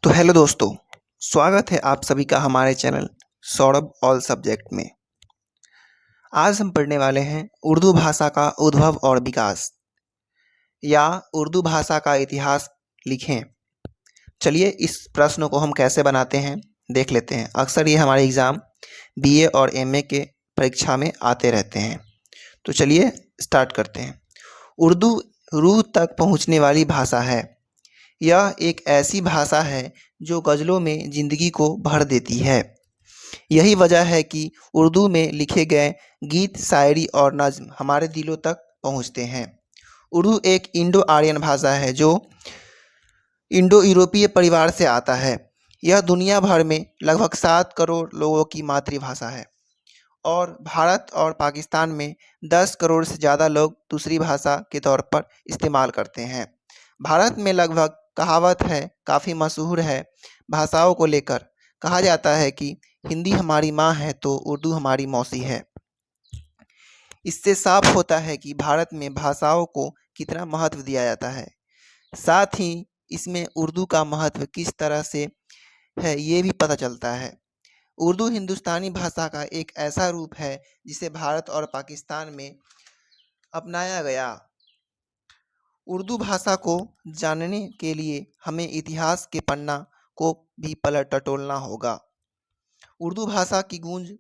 तो हेलो दोस्तों, स्वागत है आप सभी का हमारे चैनल सौरभ ऑल सब्जेक्ट में। आज हम पढ़ने वाले हैं उर्दू भाषा का उद्भव और विकास या उर्दू भाषा का इतिहास लिखें। चलिए इस प्रश्न को हम कैसे बनाते हैं देख लेते हैं। अक्सर ये हमारे एग्ज़ाम बीए और एमए के परीक्षा में आते रहते हैं। तो चलिए स्टार्ट करते हैं। उर्दू रूह तक पहुँचने वाली भाषा है। यह एक ऐसी भाषा है जो गज़लों में ज़िंदगी को भर देती है। यही वजह है कि उर्दू में लिखे गए गीत, शायरी और नज़्म हमारे दिलों तक पहुँचते हैं। उर्दू एक इंडो आर्यन भाषा है जो इंडो यूरोपीय परिवार से आता है। यह दुनिया भर में लगभग 7 करोड़ लोगों की मातृभाषा है और भारत और पाकिस्तान में 10 करोड़ से ज़्यादा लोग दूसरी भाषा के तौर पर इस्तेमाल करते हैं। भारत में लगभग कहावत है, काफ़ी मशहूर है भाषाओं को लेकर। कहा जाता है कि हिंदी हमारी माँ है तो उर्दू हमारी मौसी है। इससे साफ होता है कि भारत में भाषाओं को कितना महत्व दिया जाता है। साथ ही इसमें उर्दू का महत्व किस तरह से है ये भी पता चलता है। उर्दू हिंदुस्तानी भाषा का एक ऐसा रूप है जिसे भारत और पाकिस्तान में अपनाया गया। उर्दू भाषा को जानने के लिए हमें इतिहास के पन्ना को भी पलट टटोलना होगा। उर्दू भाषा की गूंज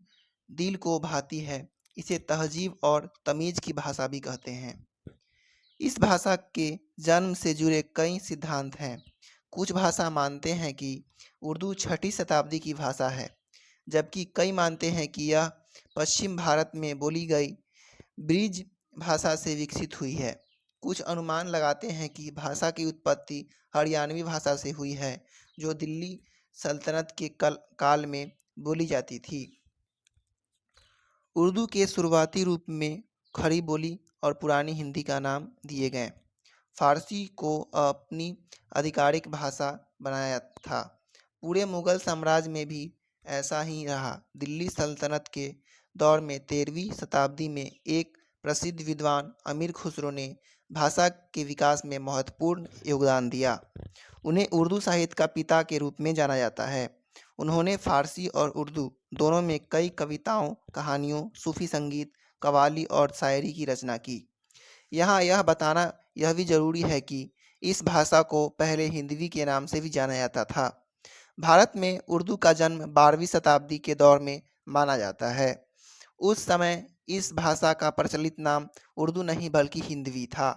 दिल को भाती है। इसे तहजीब और तमीज़ की भाषा भी कहते हैं। इस भाषा के जन्म से जुड़े कई सिद्धांत हैं। कुछ भाषा मानते हैं कि उर्दू 6ठी शताब्दी की भाषा है, जबकि कई मानते हैं कि यह पश्चिम भारत में बोली गई ब्रिज भाषा से विकसित हुई है। कुछ अनुमान लगाते हैं कि भाषा की उत्पत्ति हरियाणवी भाषा से हुई है, जो दिल्ली सल्तनत के काल में बोली जाती थी। उर्दू के शुरुआती रूप में खड़ी बोली और पुरानी हिंदी का नाम दिए गए। फारसी को अपनी आधिकारिक भाषा बनाया था। पूरे मुगल साम्राज्य में भी ऐसा ही रहा। दिल्ली सल्तनत के दौर में 13वीं शताब्दी में एक प्रसिद्ध विद्वान अमीर खुसरो ने भाषा के विकास में महत्वपूर्ण योगदान दिया। उन्हें उर्दू साहित्य का पिता के रूप में जाना जाता है। उन्होंने फारसी और उर्दू दोनों में कई कविताओं, कहानियों, सूफी संगीत, कव्वाली और शायरी की रचना की। यहाँ यह बताना यह भी ज़रूरी है कि इस भाषा को पहले हिंदवी के नाम से भी जाना जाता था। भारत में उर्दू का जन्म 12वीं शताब्दी के दौर में माना जाता है। उस समय इस भाषा का प्रचलित नाम उर्दू नहीं बल्कि हिंदवी था।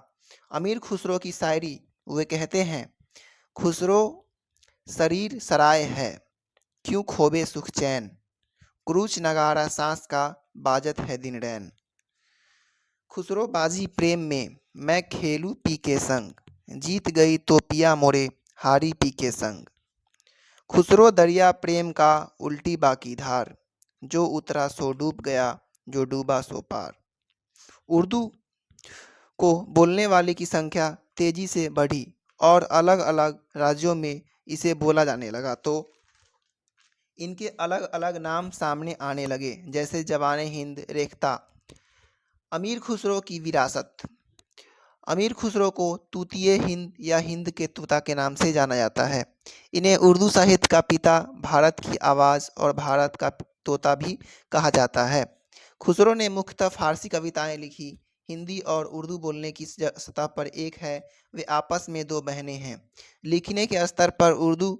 अमीर खुसरो की शायरी, वे कहते हैं, खुसरो शरीर सराय है, क्यों खोबे सुख चैन, क्रूच नगारा सांस का बाजत है दिन रैन। खुसरो बाजी प्रेम में, मैं खेलूं पी के संग, जीत गई तो पिया मोरे हारी पी के संग। खुसरो दरिया प्रेम का उल्टी बाकी धार, जो उतरा सो डूब गया, जो डूबा सो पार। उर्दू को बोलने वाले की संख्या तेजी से बढ़ी और अलग अलग राज्यों में इसे बोला जाने लगा, तो इनके अलग अलग नाम सामने आने लगे, जैसे जवान हिंद, रेख्ता। अमीर खुसरो की विरासत। अमीर खुसरो को तूतिए हिंद या हिंद के तूता के नाम से जाना जाता है। इन्हें उर्दू साहित्य का पिता, भारत की आवाज़ और भारत का तोता भी कहा जाता है। खुसरो ने मुख्यतः फारसी कविताएं लिखी। हिंदी और उर्दू बोलने की सतह पर एक है, वे आपस में दो बहनें हैं। लिखने के स्तर पर उर्दू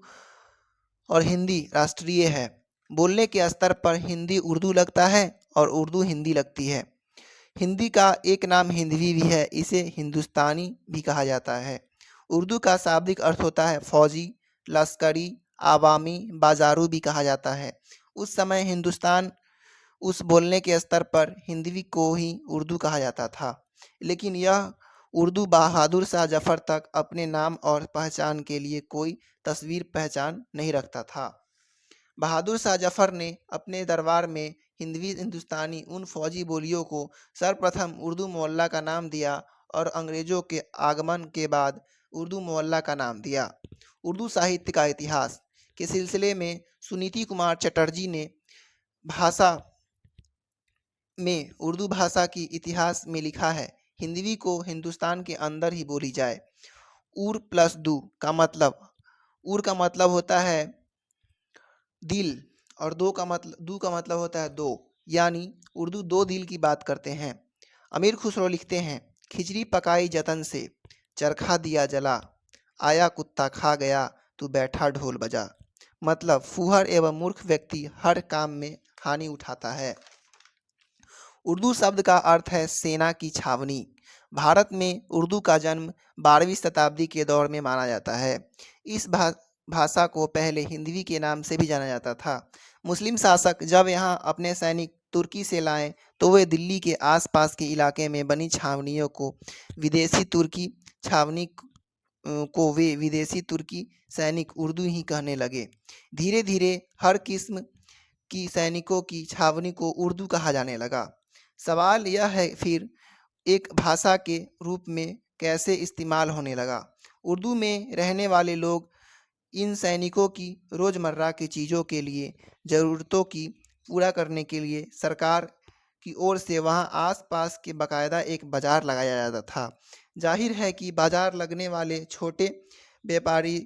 और हिंदी राष्ट्रीय है। बोलने के स्तर पर हिंदी उर्दू लगता है और उर्दू हिंदी लगती है। हिंदी का एक नाम हिंदवी भी है, इसे हिंदुस्तानी भी कहा जाता है। उर्दू का शाब्दिक अर्थ होता है फौजी, लश्करी, आवामी, बाजारू भी कहा जाता है। उस समय हिंदुस्तान उस बोलने के स्तर पर हिंदवी को ही उर्दू कहा जाता था, लेकिन यह उर्दू बहादुर शाह जफ़र तक अपने नाम और पहचान के लिए कोई तस्वीर पहचान नहीं रखता था। बहादुर शाह जफ़र ने अपने दरबार में हिंदवी हिंदुस्तानी उन फौजी बोलियों को सर्वप्रथम उर्दू मोहल्ला का नाम दिया और अंग्रेज़ों के आगमन के बाद उर्दू मोहल्ला का नाम दिया। उर्दू साहित्य का इतिहास के सिलसिले में सुनीति कुमार चटर्जी ने भाषा में उर्दू भाषा की इतिहास में लिखा है, हिंदवी को हिंदुस्तान के अंदर ही बोली जाए। उर प्लस दू का मतलब उर का मतलब होता है दिल और दू का मतलब होता है दो, यानी उर्दू दो दिल की बात करते हैं। अमीर खुसरो लिखते हैं, खिचड़ी पकाई जतन से, चरखा दिया जला, आया कुत्ता खा गया, तू बैठा ढोल बजा। मतलब फूहड़ एवं मूर्ख व्यक्ति हर काम में हानि उठाता है। उर्दू शब्द का अर्थ है सेना की छावनी। भारत में उर्दू का जन्म 12वीं शताब्दी के दौर में माना जाता है। इस भाषा को पहले हिंदवी के नाम से भी जाना जाता था। मुस्लिम शासक जब यहाँ अपने सैनिक तुर्की से लाए तो वे दिल्ली के आसपास के इलाके में बनी छावनियों को विदेशी तुर्की छावनी को वे विदेशी तुर्की सैनिक उर्दू ही कहने लगे। धीरे धीरे हर किस्म की सैनिकों की छावनी को उर्दू कहा जाने लगा। सवाल यह है फिर एक भाषा के रूप में कैसे इस्तेमाल होने लगा। उर्दू में रहने वाले लोग इन सैनिकों की रोज़मर्रा की चीज़ों के लिए ज़रूरतों की पूरा करने के लिए सरकार की ओर से वहाँ आसपास के बाकायदा एक बाज़ार लगाया जाता था। जाहिर है कि बाज़ार लगने वाले छोटे व्यापारी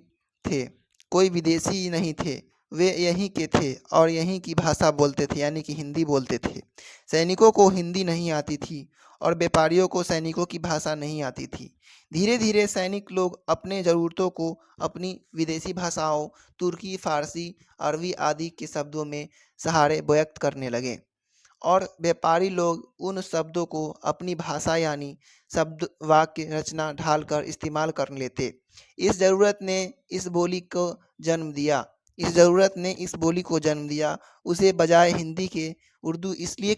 थे, कोई विदेशी नहीं थे, वे यहीं के थे और यहीं की भाषा बोलते थे, यानी कि हिंदी बोलते थे। सैनिकों को हिंदी नहीं आती थी और व्यापारियों को सैनिकों की भाषा नहीं आती थी। धीरे धीरे सैनिक लोग अपने ज़रूरतों को अपनी विदेशी भाषाओं तुर्की, फारसी, अरबी आदि के शब्दों में सहारे व्यक्त करने लगे और व्यापारी लोग उन शब्दों को अपनी भाषा यानी शब्द वाक्य रचना ढालकर इस्तेमाल कर लेते। इस ज़रूरत ने इस बोली को जन्म दिया। उसे बजाय हिंदी के उर्दू इसलिए